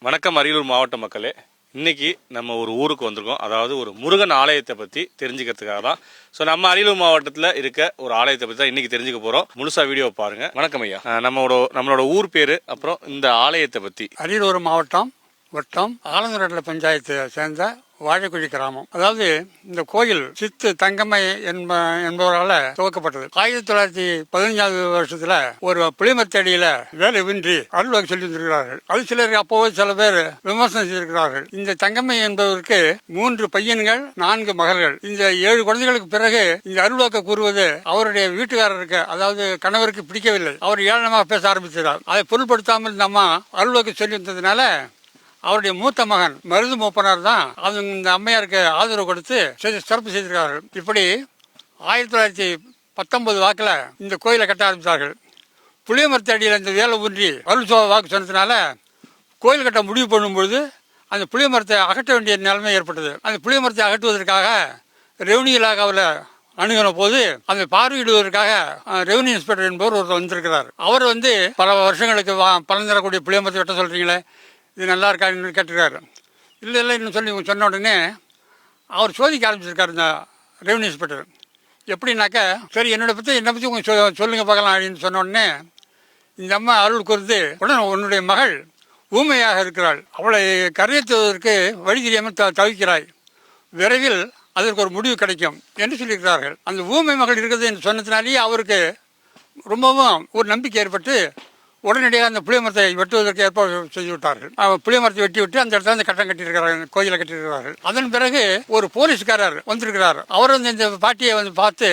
வணக்கம் அரியலூர் மாவட்ட மக்களே. இன்னைக்கு நம்ம ஒரு ஊருக்கு வந்திருக்கோம். அதாவது ஒரு முருகன் ஆலயத்தை பற்றி தெரிஞ்சுக்கிறதுக்காக தான். ஸோ நம்ம அரியலூர் மாவட்டத்தில் இருக்க ஒரு ஆலயத்தை பற்றி தான் இன்னைக்கு தெரிஞ்சுக்க போகிறோம். முழுசாக வீடியோ பாருங்கள். வணக்கம் ஐயா. நம்மளோட ஊர் பேர், அப்புறம் இந்த ஆலயத்தை பற்றி. அரியலூர் மாவட்டம் வட்டம் ஆலங்குரட்ல பஞ்சாயத்தை சேர்ந்த வாழைக்குழி கிராமம். அதாவது இந்த கோயில் சித்து தங்கம்மை என்பவரால் துவக்கப்பட்டது. 1915 வருஷத்துல ஒரு புளிமத்தடியில வேலை வின்றி அருள்வாக்கு சொல்லி வந்திருக்கிறார்கள். அது சிலருக்கு அப்போது சில பேர் விமர்சனம் செய்திருக்கிறார்கள். இந்த தங்கம்மை என்பவருக்கு 3 பையன்கள் 4 மகள்கள். இந்த 7 குழந்தைகளுக்கு பிறகு இந்த அருள்வாக்கு கூறுவது அவருடைய வீட்டுக்காரருக்கு, அதாவது கணவருக்கு பிடிக்கவில்லை. அவர் ஏளனமாக பேச ஆரம்பித்தார். அதை பொருள்படுத்தாமல் இந்த அம்மா அருள்வாக்கு சொல்லி வந்ததுனால அவருடைய மூத்த மகன் மருது மூப்பனார் தான் இந்த அம்மையாருக்கு ஆதரவு கொடுத்து சிறப்பு செய்திருக்கிறார்கள். இப்படி 1919 வாக்கில் இந்த கோயிலை கட்ட ஆரம்பித்தார்கள். புளியமரத்து அடியில் இந்த வேலை ஊன்றி அருள் வாக்கு சொன்னதுனால கோயில் கட்ட முடிவு பண்ணும்பொழுது அந்த புளியமரத்தை அகற்ற வேண்டிய நிலைமை ஏற்பட்டது. அந்த புளியமரத்தை அகற்றுவதற்காக ரெவன்யூ இலாகாவில் அணுகின போது அந்த பார்வையிடுவதற்காக ரெவன்யூ இன்ஸ்பெக்டர் என்பவர் ஒருத்தர் வந்திருக்கிறார். அவர் பல வருஷங்களுக்கு பலன் தரக்கூடிய புளியமரத்தை வெட்ட சொல்கிறீங்களே, இது நல்லா இருக்கான்னு கேட்டிருக்காரு. இல்லை இன்னும் சொல்லி சொன்ன உடனே அவர் சோதிக்க ஆரம்பிச்சிருக்காரு இந்த ரெவன்யூ இன்ஸ்பெக்டர். எப்படின்னாக்கா, சரி என்னை பற்றி உங்கள் சொல்லுங்கள் பார்க்கலாம் அப்படின்னு சொன்ன உடனே இந்த அம்மா அருள் கூர்ந்து, உடனே உன்னுடைய மகள் ஊமையாக இருக்கிறாள், அவளை கரையேற்றுவதற்கு வழி தெரியாமல் தவிக்கிறாய், விரைவில் அதற்கு ஒரு முடிவு கிடைக்கும் என்று சொல்லியிருக்கிறார்கள். அந்த ஊமை மகள் இருக்கிறது என்று சொன்னதுனாலேயே அவருக்கு ரொம்பவும் ஒரு நம்பிக்கை ஏற்பட்டு உடனடியாக அந்த புளியமரத்தை வெட்டுவதற்கு ஏற்பாடு செய்து விட்டார்கள். புளியமரத்தை வெட்டி விட்டு அந்த இடத்துல அந்த கட்டம் கட்டியிருக்கிறார்கள், கோயிலை கட்டியிருக்கிறார்கள். அதன் பிறகு ஒரு போலீஸ்காரர் வந்திருக்கிறார். அவர் இந்த பாட்டியை பார்த்து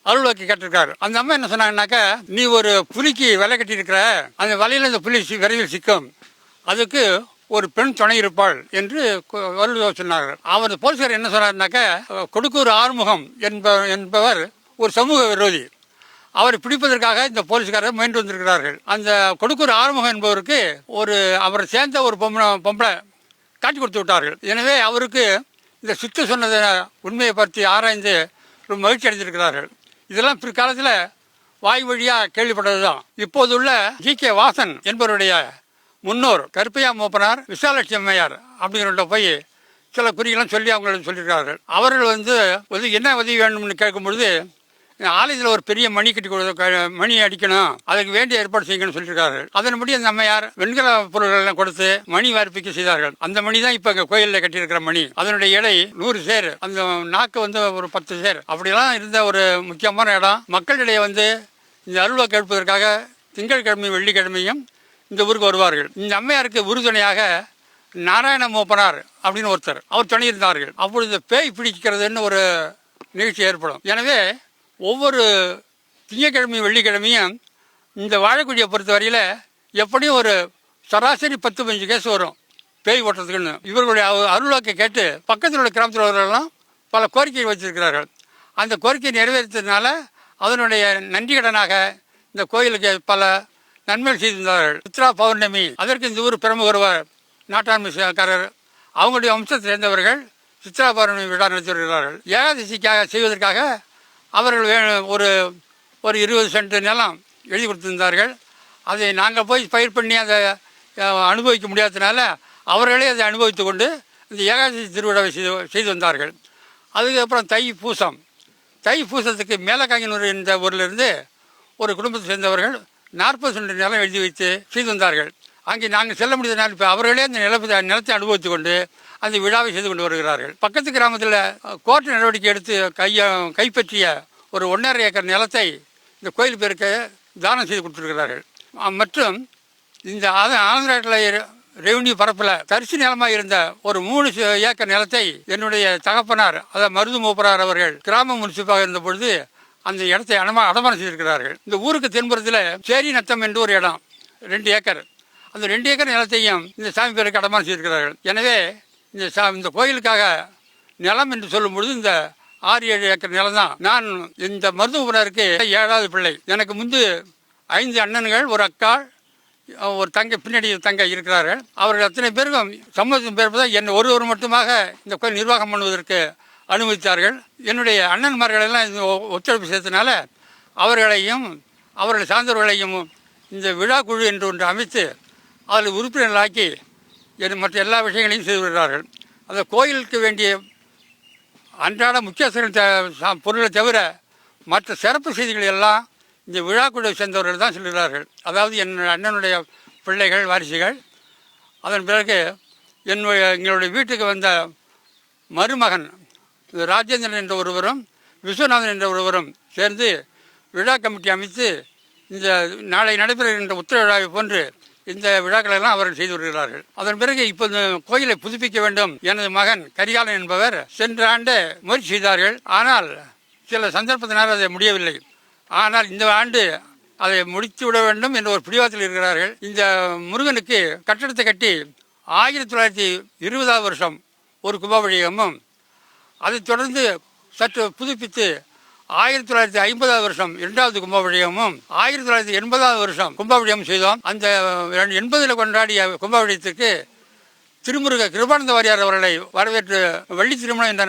அருள்வாக்கி கேட்டிருக்காரு. அந்த அம்மா என்ன சொன்னாங்கன்னாக்கா, நீ ஒரு புலிக்கு வலை கட்டியிருக்கிற, அந்த வலையில் இந்த புலி விரைவில் சிக்கும், அதுக்கு ஒரு பெண் துணை இருப்பாள் என்று சொன்னார்கள். அவர் போலீஸ்காரர் என்ன சொன்னார்னாக்கா, கொடுக்கூர் ஆறுமுகம் என்பவர் ஒரு சமூக விரோதி. அவரை பிடிப்பதற்காக இந்த போலீஸ்காரர் முயன்று வந்திருக்கிறார்கள். அந்த கொடுக்கூர் ஆறுமுகம் என்பவருக்கு அவரை சேர்ந்த ஒரு பொம்பளை காட்டி கொடுத்து விட்டார்கள். எனவே அவருக்கு இந்த சித்து சொன்னதை உண்மையை பற்றி ஆராய்ந்து ரொம்ப மகிழ்ச்சி அடைந்திருக்கிறார்கள். இதெல்லாம் பிற்காலத்தில் வாய் வழியாக கேள்விப்பட்டது தான். இப்போதுள்ள ஜி.கே. வாசன் என்பவருடைய முன்னோர் கருப்பையா மூப்பனார், விசாலட்சுமி அம்மையார் அப்படிங்கிறவங்க போய் சில குறிகளும் சொல்லி அவங்களுக்கு சொல்லியிருக்கிறார்கள். அவர்கள் என்ன உதவி வேணும்னு கேட்கும்பொழுது, ஆலயத்தில் ஒரு பெரிய மணி கட்டி மணி அடிக்கணும், அதுக்கு வேண்டிய ஏற்பாடு செய்யணும்னு சொல்லியிருக்கார்கள். அதன்படி அந்த அம்மையார் வெண்கல பொருட்கள் எல்லாம் கொடுத்து மணி வார்ப்பிக்க செய்தார்கள். அந்த மணி தான் இப்ப கோயிலில் கட்டியிருக்கிற மணி. அதனுடைய எடை 100 சேர், அந்த நாக்கு ஒரு 10 சேர். அப்படிலாம் இருந்த ஒரு முக்கியமான இடம். மக்களிடையே இந்த அருள்வாக்கு கேட்பதற்காக திங்கட்கிழமையும் வெள்ளிக்கிழமையும் இந்த ஊருக்கு வருவார்கள். இந்த அம்மையாருக்கு உறுதுணையாக நாராயண மூப்பனார் அப்படின்னு ஒருத்தர், அவர் துணை இருந்தார்கள். அப்பொழுது பேய் பிடிக்கிறதுன்னு ஒரு நிகழ்ச்சி ஏற்படும். எனவே ஒவ்வொரு திங்கட்கிழமையும் வெள்ளிக்கிழமையும் இந்த வாழைக்குடியை பொறுத்த வரையில் எப்படியும் ஒரு சராசரி 10-15 கேஸ் வரும் பேய் ஓட்டுறதுக்குன்னு. இவர்களுடைய அருள்வாக்கை கேட்டு பக்கத்தில் உள்ள கிராமத்தில் உள்ளவர்களெல்லாம் பல கோரிக்கை வச்சிருக்கிறார்கள். அந்த கோரிக்கையை நிறைவேற்றதுனால அதனுடைய நன்றி கடனாக இந்த கோயிலுக்கு பல நன்மைகள் செய்திருந்தார்கள். சித்ரா பௌர்ணமி, அதற்கு இந்த ஊர் பிரமுகர் நாட்டாண்மைக்காரர், அவங்களுடைய வம்சத்தை சேர்ந்தவர்கள் சித்ரா பௌர்ணமி விழா நடத்தி வருகிறார்கள். ஏகாதசிக்காக செய்வதற்காக அவர்கள் ஒரு 20 சென்ட் நிலம் எழுதி கொடுத்திருந்தார்கள். அதை நாங்கள் போய் பயிர் பண்ணி அதை அனுபவிக்க முடியாததுனால அவர்களே அதை அனுபவித்து கொண்டு இந்த ஏகாதசி திருவிழாவை செய்து வந்தார்கள். அதுக்கப்புறம் தை பூசத்துக்கு மேலக்காங்கனூர் என்ற ஊரிலிருந்து ஒரு குடும்பத்தை சேர்ந்தவர்கள் 40 சென்ட் நிலம் எழுதி வைத்து செய்து வந்தார்கள். அங்கே நாங்கள் செல்ல முடியாதனால் இப்போ அவர்களே அந்த நிலத்தை அனுபவித்து கொண்டு அந்த விழாவை செய்து கொண்டு வருகிறார்கள். பக்கத்து கிராமத்தில் கோர்ட்டு நடவடிக்கை எடுத்து கைப்பற்றிய ஒரு 1.5 ஏக்கர் நிலத்தை இந்த கோயில் பேருக்கு தானம் செய்து கொடுத்துருக்கிறார்கள். மற்றும் இந்த ஆந்திராட்டில் ரெவன்யூ பரப்பில் தரிசு நிலமாக இருந்த ஒரு 3 ஏக்கர் நிலத்தை என்னுடைய தகப்பனார், அதாவது மருது மூப்பனார் அவர்கள் கிராம முனிசிப்பாக இருந்த பொழுது அந்த இடத்தை அடமானம் செய்திருக்கிறார்கள். இந்த ஊருக்கு தென்புறத்தில் சேரி நத்தம் என்று ஒரு இடம் 2 ஏக்கர், அந்த 2 ஏக்கர் நிலத்தையும் இந்த சாமி பேருக்கு அடமானம் செய்திருக்கிறார்கள். எனவே இந்த கோயிலுக்காக நிலம் என்று சொல்லும் பொழுது இந்த 6-7 ஏக்கர் நிலம் தான். நான் இந்த மருத்துவருக்கு 7வது பிள்ளை. எனக்கு முன்பு 5 அண்ணன்கள், ஒரு அக்கா, ஒரு தங்கை, பின்னாடி தங்கை இருக்கிறார்கள். அவர்கள் அத்தனை பேருக்கும் சம்மதத்தின் பேர் தான் என்னை ஒருவர் மட்டுமாக இந்த கோயில் நிர்வாகம் பண்ணுவதற்கு அனுமதித்தார்கள். என்னுடைய அண்ணன்மார்களெல்லாம் ஒத்துழைப்பு சேர்த்தனால அவர்களையும் அவர்கள் சார்ந்தவர்களையும் இந்த விழா குழு என்று ஒன்று அமைத்து அதில் உறுப்பினர்களாக்கி மற்ற எல்லா விஷயங்களையும் செய்து வருகிறார்கள். அந்த கோயிலுக்கு வேண்டிய அன்றாட முக்கியஸ்தர்கள் பொருளை தவிர மற்ற சிறப்பு செய்திகள் எல்லாம் இந்த விழாக்குழுவை சேர்ந்தவர்கள் தான் சொல்கிறார்கள். அதாவது என் அண்ணனுடைய பிள்ளைகள் வாரிசுகள். அதன் பிறகு எங்களுடைய வீட்டுக்கு வந்த மருமகன் ராஜேந்திரன் என்ற ஒருவரும் விஸ்வநாதன் என்ற ஒருவரும் சேர்ந்து விழா கமிட்டி அமைத்து இந்த நாளை நடைபெறுகின்ற உத்திர விழாவை போன்று இந்த விழாக்களெல்லாம் அவர்கள் செய்து வருகிறார்கள். அதன் பிறகு இப்போ இந்த கோயிலை புதுப்பிக்க வேண்டும் எனது மகன் கரிகாலன் என்பவர் சென்ற ஆண்டு முயற்சி செய்தார்கள். ஆனால் சில சந்தர்ப்பத்தினால் அதை முடியவில்லை. ஆனால் இந்த ஆண்டு அதை முடித்து விட வேண்டும் என்ற ஒரு பிடிவாதத்தில் இருக்கிறார்கள். இந்த முருகனுக்கு கட்டடத்தை கட்டி 1920ஆம் வருஷம் ஒரு கும்பாபிஷேகமும் அதைத் தொடர்ந்து சற்று புதுப்பித்து 1950ஆம் வருஷம் 2வது கும்பாபிஷேகமும் 1980ஆம் வருஷம் கும்பாபிஷேகம் செய்தோம். அந்த 80ல் கொண்டாடிய கும்பாபிஷேகத்திற்கு திருமுருக கிருபானந்த வாரியார் அவர்களை வரவேற்று வள்ளி திருமணம் என்ற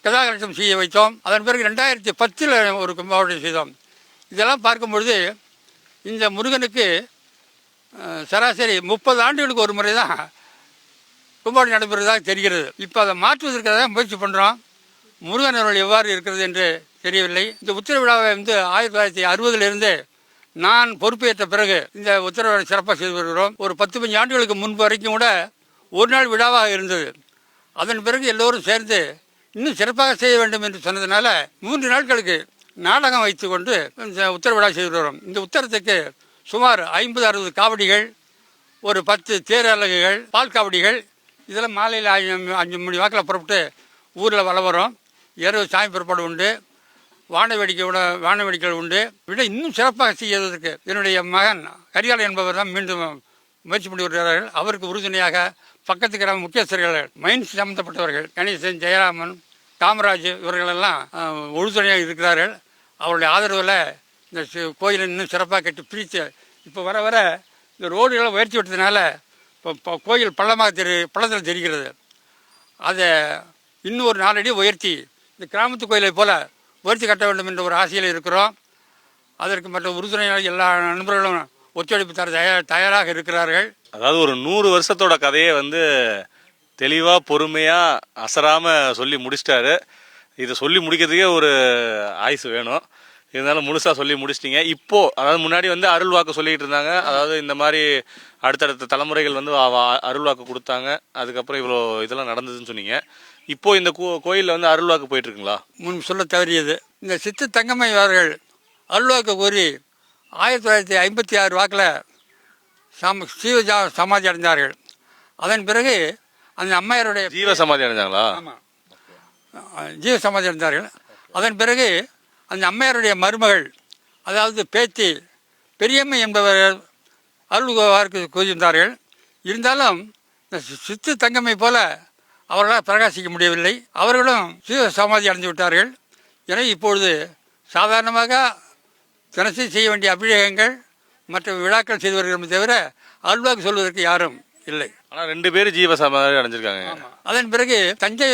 கதாகலட்சம் செய்ய வைத்தோம். அதன் பிறகு 2010 ஒரு கும்பாபிஷேகம் செய்தோம். இதெல்லாம் பார்க்கும்பொழுது இந்த முருகனுக்கு சராசரி 30 ஆண்டுகளுக்கு ஒரு முறை தான் கும்பாபிஷேகம் நடைபெறுவதாக தெரிகிறது. இப்போ அதை மாற்றுவதற்காக முயற்சி பண்ணுறோம். முருகன் அவர்கள் எவ்வாறு இருக்கிறது என்று தெரியவில்லை. இந்த உத்திர விழாவை 1960 நான் பொறுப்பேற்ற பிறகு இந்த உத்திர விழா சிறப்பாக செய்து வருகிறோம். ஒரு 10-15 ஆண்டுகளுக்கு முன்பு வரைக்கும் கூட ஒரு நாள் விழாவாக இருந்தது. அதன் பிறகு எல்லோரும் சேர்ந்து இன்னும் சிறப்பாக செய்ய வேண்டும் என்று சொன்னதுனால 3 நாட்களுக்கு நாடகம் வைத்து கொண்டு இந்த உத்திர விழா செய்து வருகிறோம். இந்த உத்தரத்துக்கு சுமார் 50-60 காவடிகள், ஒரு 10 தேர் அலகுகள், பால் காவடிகள், இதெல்லாம் மாலையில் 5 மணி வாக்கில் புறப்பட்டு ஊரில் வள வரும். இரவு சாமி பிற்பாடு உண்டு, வான வேடிக்கைகள் உண்டு. விட இன்னும் சிறப்பாக செய்வதற்கு என்னுடைய மகன் கரிகாலன் என்பவர் தான் மீண்டும் முயற்சி பண்ணி வருகிறார்கள். அவருக்கு உறுதுணையாக பக்கத்து கிராம முக்கியஸ்தர்கள், மைன்ஸ் சம்பந்தப்பட்டவர்கள், கணேசன், ஜெயராமன், காமராஜ் இவர்களெல்லாம் உறுதுணையாக இருக்கிறார்கள். அவருடைய ஆதரவில் இந்த கோயிலை இன்னும் சிறப்பாக கட்டி பிரித்து இப்போ வர வர இந்த ரோடுகளை உயர்த்தி விட்டதுனால இப்போ கோயில் பள்ளத்தில் தெரிகிறது. அதை இன்னும் ஒரு 4 அடி உயர்த்தி இந்த கிராமத்து கோயிலை போல் உயர்த்தி கட்ட வேண்டும் என்ற ஒரு ஆசையில் இருக்கிறோம். அதற்கு மற்ற உறுதுணையாக எல்லா நண்பர்களும் ஒத்துழைப்பு தர தயாராக இருக்கிறார்கள். அதாவது ஒரு 100 வருஷத்தோட கதையை தெளிவாக பொறுமையாக அசராமல் சொல்லி முடிச்சிட்டாரு. இதை சொல்லி முடிக்கிறதுக்கே ஒரு ஆயுசு வேணும். இருந்தாலும் முழுசாக சொல்லி முடிச்சிட்டிங்க. இப்போது அதாவது முன்னாடி அருள் வாக்கு சொல்லிகிட்டு இருந்தாங்க. அதாவது இந்த மாதிரி அடுத்தடுத்த தலைமுறைகள் அருள் வாக்கு கொடுத்தாங்க. அதுக்கப்புறம் இவ்வளோ இதெல்லாம் நடந்ததுன்னு சொன்னீங்க. இப்போது இந்த கோயிலில் அருள் வாக்கு போயிட்டுருக்குங்களா? முன் சொல்ல தவறியது. இந்த சித்து தங்கம்மை அவர்கள் அருள் வாக்கு கூறி 1956 வாக்கில் ஜீவ சமாதி அடைந்தார்கள். அதன் பிறகு அந்த அம்மையாருடைய ஜீவ சமாதி அடைஞ்சாங்களா? ஆமாம், ஜீவ சமாதி அடைந்தார்கள். அதன் பிறகு அந்த அம்மையாருடைய மருமகள், அதாவது பேத்தி பெரியம்மை என்பவர் அருள்வாக்கு கூறியிருந்தார்கள். இருந்தாலும் இந்த சித்து தங்கம்மை போல அவர்களால் பிரகாசிக்க முடியவில்லை. அவர்களும் ஜீவ சமாதி அடைந்து விட்டார்கள். எனவே இப்பொழுது சாதாரணமாக தினசரி செய்ய வேண்டிய அபிஷேகங்கள் மற்ற விழாக்கள் செய்து வருகிறோமே தவிர அருள்வாக்கு சொல்வதற்கு யாரும் இல்லை. ஆனால் 2 பேர் ஜீவ சமாதி அடைஞ்சிருக்காங்க. அதன் பிறகு தஞ்சை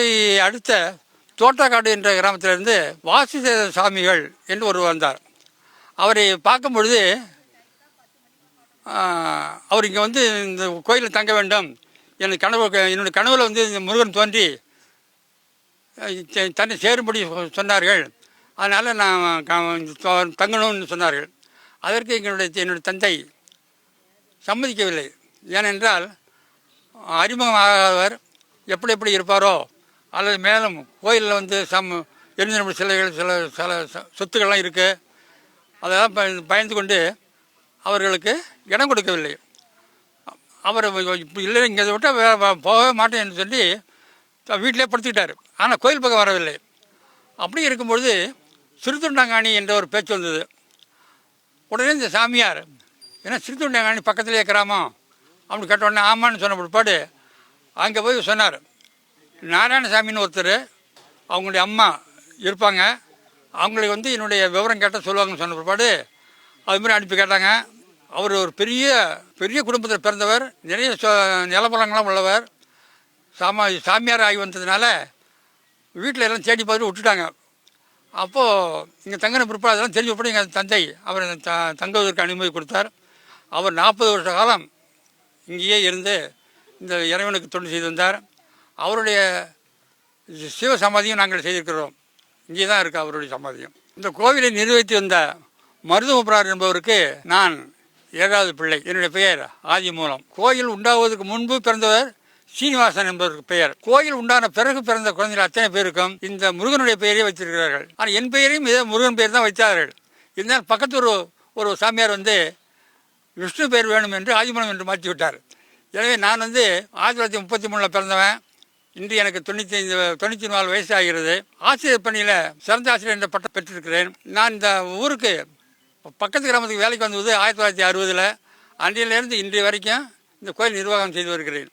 அடுத்த தோட்டக்காடு என்ற கிராமத்திலிருந்து வாசுதேவ சாமிகள் என்று ஒருவர் வந்தார். அவரை பார்க்கும் பொழுது அவர் இங்கே இந்த கோயிலில் தங்க வேண்டும், என்னுடைய கனவுல இந்த முருகன் தோன்றி தன்னை சேரும்படி சொன்னார்கள். அதனால் நான் தங்கணும்னு சொன்னார்கள். அதற்கு என்னுடைய தந்தை சம்மதிக்கவில்லை. ஏனென்றால் அறிமுகமாகாதவர் எப்படி இருப்பாரோ, அல்லது மேலும் கோயிலில் எரிஞ்ச சிலைகள் சில சொத்துக்கள்லாம் இருக்குது, அதெல்லாம் பயந்து கொண்டு அவர்களுக்கு இடம் கொடுக்கவில்லை. அவர் இப்போ இல்லை, இங்கே விட்டால் போகவே மாட்டேன் என்று சொல்லி வீட்டிலே படுத்துக்கிட்டார். ஆனால் கோயில் பக்கம் வரவில்லை. அப்படி இருக்கும்பொழுது சிறுத்தொண்டாங்காணி என்ற ஒரு பேச்சு வந்தது. உடனே இந்த சாமியார், ஏன்னா சிறுத்தொண்டாங்காணி பக்கத்துலேயே கிராமம் அப்படின்னு கேட்ட உடனே ஆமான்னு சொன்ன பிற்பாடு அங்கே போய் சொன்னார். நாராயணசாமின்னு ஒருத்தர், அவங்களுடைய அம்மா இருப்பாங்க, அவங்களுக்கு என்னுடைய விவரம் கேட்டால் சொல்லுவாங்கன்னு சொன்ன பிற்பாடு அதுமாதிரி அனுப்பி கேட்டாங்க. அவர் ஒரு பெரிய குடும்பத்தில் பிறந்தவர், நிறைய நிலப்பலங்கள்லாம் உள்ளவர். சாமியார் ஆகி வந்ததுனால வீட்டில் எல்லாம் தேடி பார்த்துட்டு விட்டுட்டாங்க. அப்போது இங்கே தங்கின பிற்பாடு அதெல்லாம் தெரிஞ்ச பிற்பாடு எங்கள் தந்தை அவர் தங்குவதற்கு அனுமதி கொடுத்தார். அவர் 40 வருஷ காலம் இங்கேயே இருந்து இந்த இறைவனுக்கு தொண்டு செய்து வந்தார். அவருடைய சிவ சமாதியும் நாங்கள் செய்திருக்கிறோம். இங்கே தான் இருக்குது அவருடைய சமாதியும். இந்த கோவிலை நிர்வகித்து வந்த மருதமுப்ரார் என்பவருக்கு நான் 7வது பிள்ளை. என்னுடைய பெயர் ஆதிமூலம். கோயில் உண்டாவதற்கு முன்பு பிறந்தவர் சீனிவாசன் என்பவருக்கு பெயர். கோயில் உண்டான பிறகு பிறந்த குழந்தைகள் அத்தனை பேருக்கும் இந்த முருகனுடைய பெயரே வச்சிருக்கிறார்கள். ஆனால் என் பெயரையும் இதே முருகன் பெயர் தான் வைத்தார்கள். இருந்தால் பக்கத்து ஒரு சாமியார் விஷ்ணு பெயர் வேணும் என்று ஆதிமூலம் என்று மாற்றி விட்டார். எனவே நான் 1933 பிறந்தவன். இன்று எனக்கு 94 வயசு ஆகிறது. ஆசிரியர் பணியில் சிறந்த ஆசிரியர் என்ற பட்டம் பெற்றிருக்கிறேன். நான் இந்த ஊருக்கு பக்கத்து கிராமத்துக்கு வேலைக்கு வந்தது 1960. அன்றையிலிருந்து இன்றைய வரைக்கும் இந்த கோயில் நிர்வாகம் செய்து வருகிறேன்.